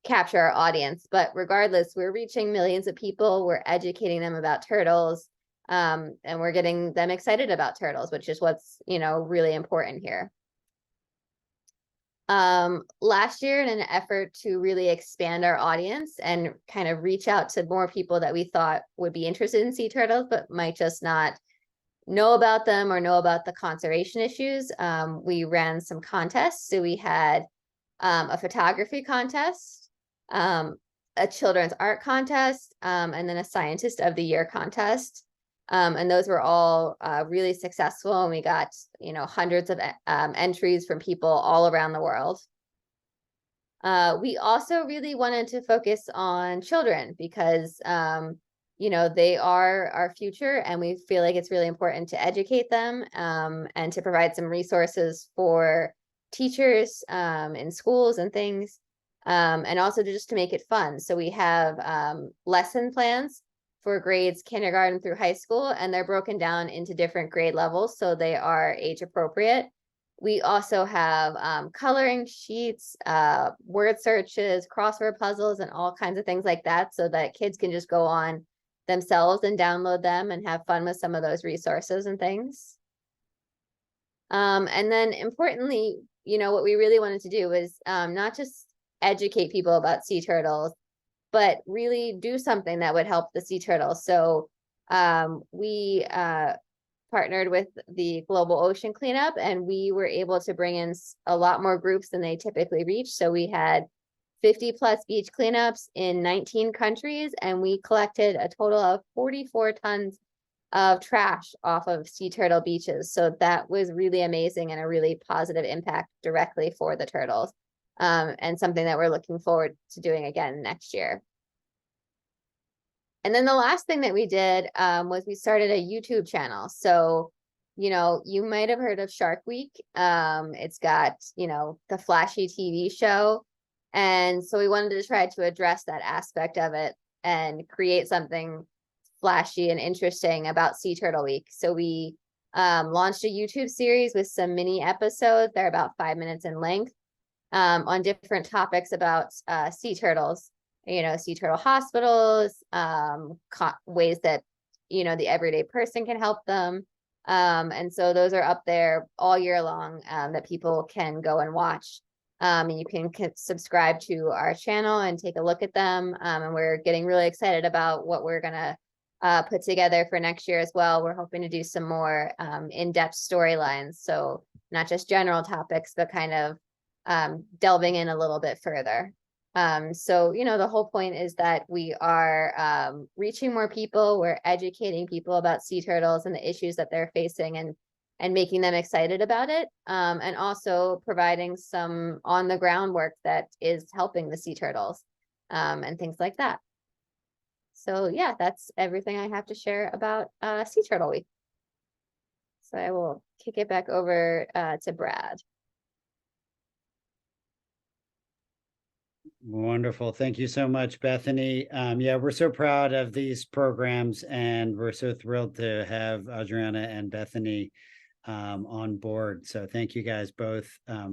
Speaker 4: capture our audience. But regardless, we're reaching millions of people. We're educating them about turtles, and we're getting them excited about turtles, which is what's, you know, really important here. Last year, in an effort to really expand our audience and kind of reach out to more people that we thought would be interested in sea turtles, but might just not know about them or know about the conservation issues, we ran some contests. So we had a photography contest, a children's art contest, and then a Scientist of the Year contest. And those were all really successful, and we got, you know, hundreds of entries from people all around the world. We also really wanted to focus on children because, you know, they are our future, and we feel like it's really important to educate them, and to provide some resources for teachers in schools and things, and also just to make it fun. So we have lesson plans for grades kindergarten through high school, and they're broken down into different grade levels, so they are age appropriate. We also have coloring sheets, word searches, crossword puzzles, and all kinds of things like that, so that kids can just go on themselves and download them and have fun with some of those resources and things. And then importantly, you know, what we really wanted to do was not just educate people about sea turtles, but really do something that would help the sea turtles. So we partnered with the Global Ocean Cleanup, and we were able to bring in a lot more groups than they typically reach. So we had 50 plus beach cleanups in 19 countries, and we collected a total of 44 tons of trash off of sea turtle beaches. So that was really amazing and a really positive impact directly for the turtles. And something that we're looking forward to doing again next year. And then the last thing that we did was we started a YouTube channel. So, you know, you might have heard of Shark Week. It's got, you know, the flashy TV show. And so we wanted to try to address that aspect of it and create something flashy and interesting about Sea Turtle Week. So we launched a YouTube series with some mini episodes. They're about 5 minutes in length on different topics about sea turtles. You know, sea turtle hospitals, ways that, you know, the everyday person can help them. And so those are up there all year long that people can go and watch. And you can subscribe to our channel and take a look at them. And we're getting really excited about what we're gonna put together for next year as well. We're hoping to do some more in-depth storylines. So not just general topics, but kind of delving in a little bit further. So, you know, the whole point is that we are reaching more people, we're educating people about sea turtles and the issues that they're facing and making them excited about it. And also providing some on the ground work that is helping the sea turtles and things like that. So yeah, that's everything I have to share about Sea Turtle Week. So I will kick it back over to Brad.
Speaker 1: Wonderful. Thank you so much, Bethany. Yeah, we're so proud of these programs, and we're so thrilled to have Adriana and Bethany on board. So thank you guys both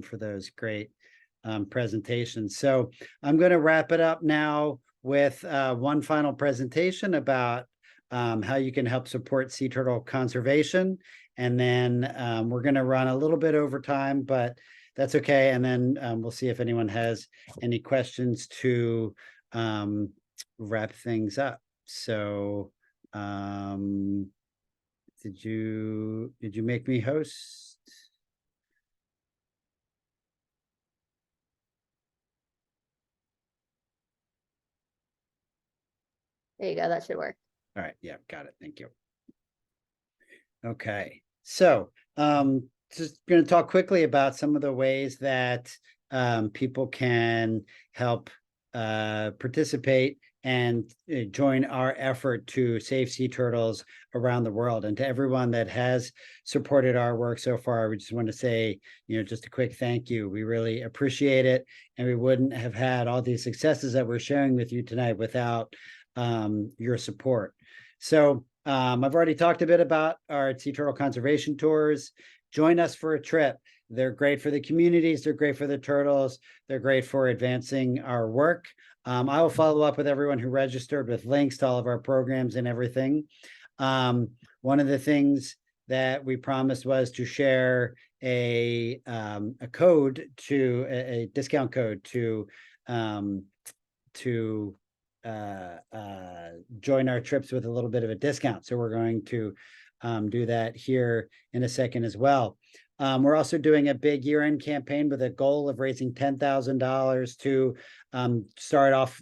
Speaker 1: for those great presentations. So I'm going to wrap it up now with one final presentation about how you can help support sea turtle conservation. And then we're going to run a little bit over time, but that's okay. And then we'll see if anyone has any questions to wrap things up. So did you make me host?
Speaker 4: There you go, that should work.
Speaker 1: All right, yeah, got it. Thank you. Okay, so just going to talk quickly about some of the ways that people can help participate and join our effort to save sea turtles around the world. And to everyone that has supported our work so far, we just want to say, you know, just a quick thank you. We really appreciate it. And we wouldn't have had all these successes that we're sharing with you tonight without your support. So I've already talked a bit about our sea turtle conservation tours. Join us for a trip. They're great for the communities. They're great for the turtles. They're great for advancing our work. I will follow up with everyone who registered with links to all of our programs and everything. One of the things that we promised was to share a code to a discount code to join our trips with a little bit of a discount. So we're going to do that here in a second as well. We're also doing a big year-end campaign with a goal of raising $10,000 to start off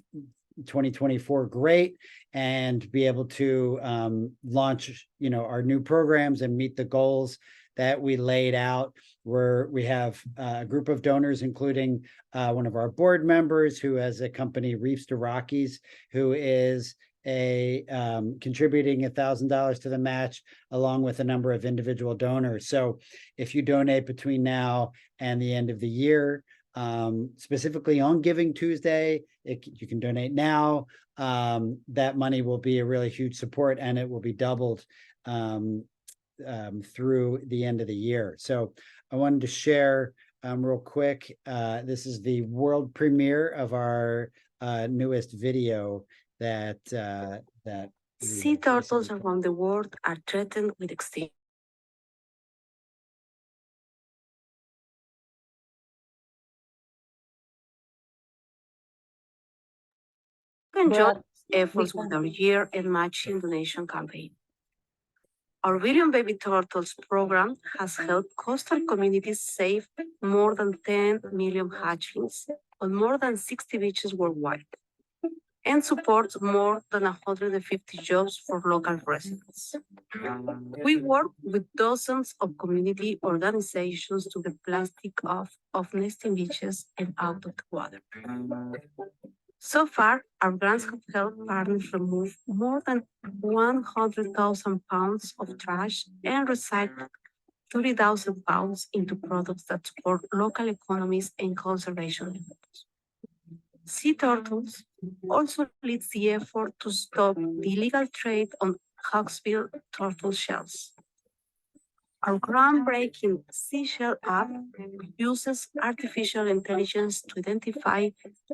Speaker 1: 2024 great and be able to launch, you know, our new programs and meet the goals that we laid out. We have a group of donors, including one of our board members who has a company, Reefs to Rockies, who is contributing $1,000 to the match, along with a number of individual donors. So if you donate between now and the end of the year, specifically on Giving Tuesday, you can donate now. That money will be a really huge support, and it will be doubled through the end of the year. So I wanted to share real quick. This is the world premiere of our newest video that
Speaker 5: sea turtles around the world are threatened with extinction. Enjoy efforts with our year-end matching donation campaign. Our Billion Baby Turtles program has helped coastal communities save more than 10 million hatchlings on more than 60 beaches worldwide and supports more than 150 jobs for local residents. We work with dozens of community organizations to get plastic off of nesting beaches and out of the water. So far, our grants have helped partners remove more than 100,000 pounds of trash and recycle 30,000 pounds into products that support local economies and conservation efforts. Sea Turtles also leads the effort to stop the illegal trade on Hawksbill turtle shells. Our groundbreaking Seashell app uses artificial intelligence to identify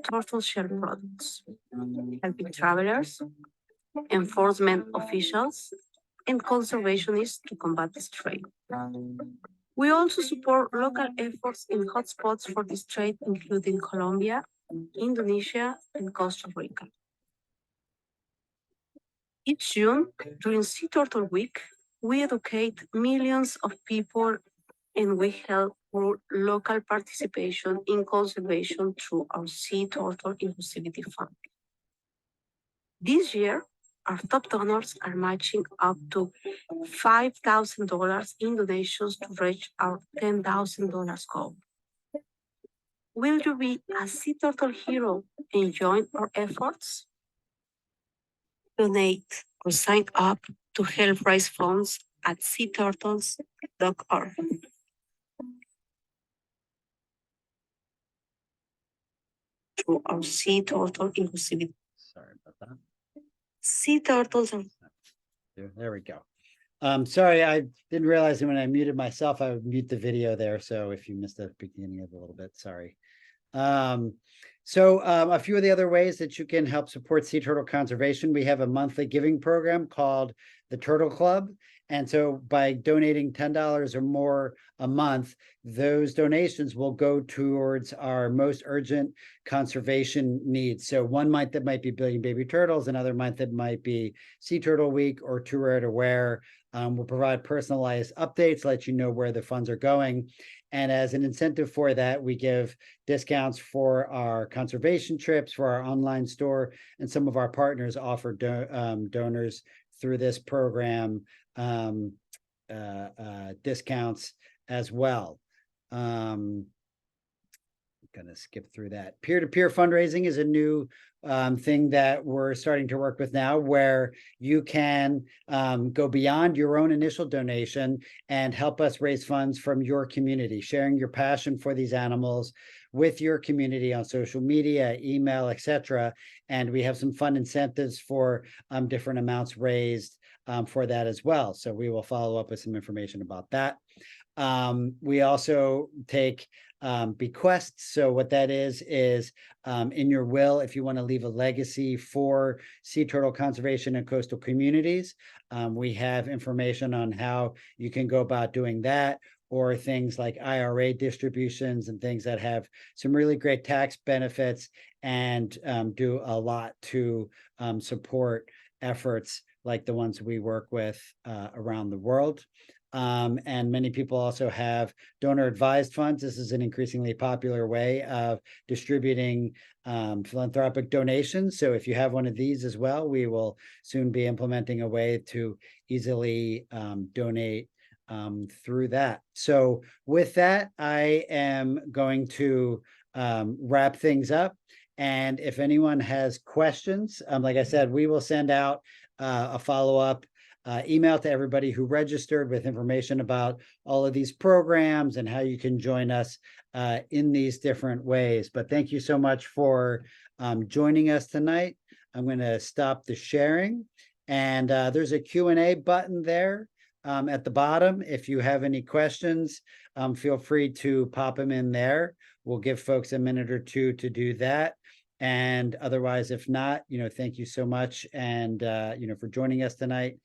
Speaker 5: turtle shell products, helping travelers, enforcement officials, and conservationists to combat this trade. We also support local efforts in hotspots for this trade, including Colombia, Indonesia, and Costa Rica. Each June, during Sea Turtle Week, we educate millions of people and we help grow local participation in conservation through our Sea Turtle Inclusivity Fund. This year, our top donors are matching up to $5,000 in donations to reach our $10,000 goal. Will you be a Sea Turtle hero and join our efforts? Donate or sign up to help raise funds at seaturtles.org. Through our Sea Turtle Inclusivity.
Speaker 1: Sorry about that.
Speaker 5: Sea turtles are
Speaker 1: There we go. Sorry, I didn't realize that when I muted myself, I would mute the video there. So if you missed the beginning of it a little bit, sorry. A few of the other ways that you can help support sea turtle conservation, we have a monthly giving program called the Turtle Club. And so by donating $10 or more a month, those donations will go towards our most urgent conservation needs. So one month that might be Billion Baby Turtles, another month that might be Sea Turtle Week or Too Rare to Wear. We'll provide personalized updates, let you know where the funds are going. And as an incentive for that, we give discounts for our conservation trips, for our online store, and some of our partners offer donors through this program discounts as well. I'm going to skip through that. Peer-to-peer fundraising is a new thing that we're starting to work with now, where you can go beyond your own initial donation and help us raise funds from your community, sharing your passion for these animals with your community on social media, email, etc. And we have some fun incentives for different amounts raised for that as well. So we will follow up with some information about that. We also take bequests. So what that is in your will, if you want to leave a legacy for sea turtle conservation and coastal communities, we have information on how you can go about doing that, or things like IRA distributions and things that have some really great tax benefits and do a lot to support efforts like the ones we work with around the world. And many people also have donor advised funds. This is an increasingly popular way of distributing philanthropic donations. So if you have one of these as well, we will soon be implementing a way to easily donate through that. So with that, I am going to wrap things up. And if anyone has questions, like I said, we will send out a follow-up email to everybody who registered with information about all of these programs and how you can join us in these different ways. But thank you so much for joining us tonight. I'm going to stop the sharing, and there's a Q&A button there at the bottom. If you have any questions, feel free to pop them in there. We'll give folks a minute or two to do that. And otherwise, if not, thank you so much, and for joining us tonight.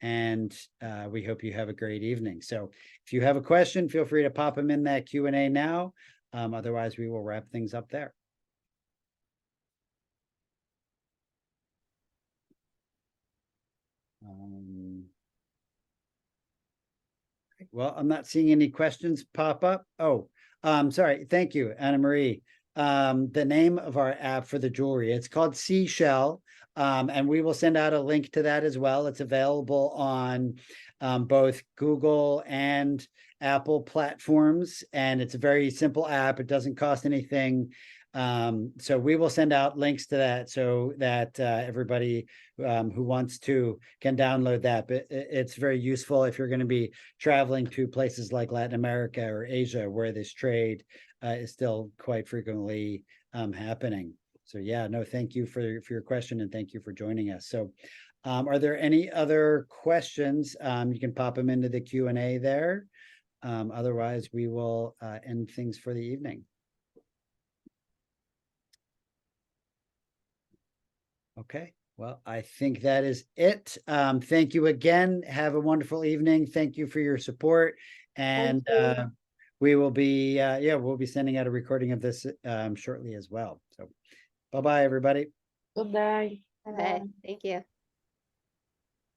Speaker 1: And we hope you have a great evening. So if you have a question, feel free to pop them in that Q&A now. Otherwise, we will wrap things up there. well, I'm not seeing any questions pop up. Oh, sorry. Thank you, Anna Marie. The name of our app for the jewelry, it's called Seashell. And we will send out a link to that as well. It's available on both Google and Apple platforms, and it's a very simple app. It doesn't cost anything. So we will send out links to that so that everybody who wants to can download that. But it's very useful if you're going to be traveling to places like Latin America or Asia, where this trade is still quite frequently happening. So yeah, no, thank you for your question, and thank you for joining us. So are there any other questions? You can pop them into the Q&A there. Otherwise, we will end things for the evening. Okay, well, I think that is it. Thank you again. Have a wonderful evening. Thank you for your support. And
Speaker 3: you.
Speaker 1: we will be, we'll be sending out a recording of this shortly as well. So bye-bye, everybody.
Speaker 3: Good day.
Speaker 4: Okay, thank you.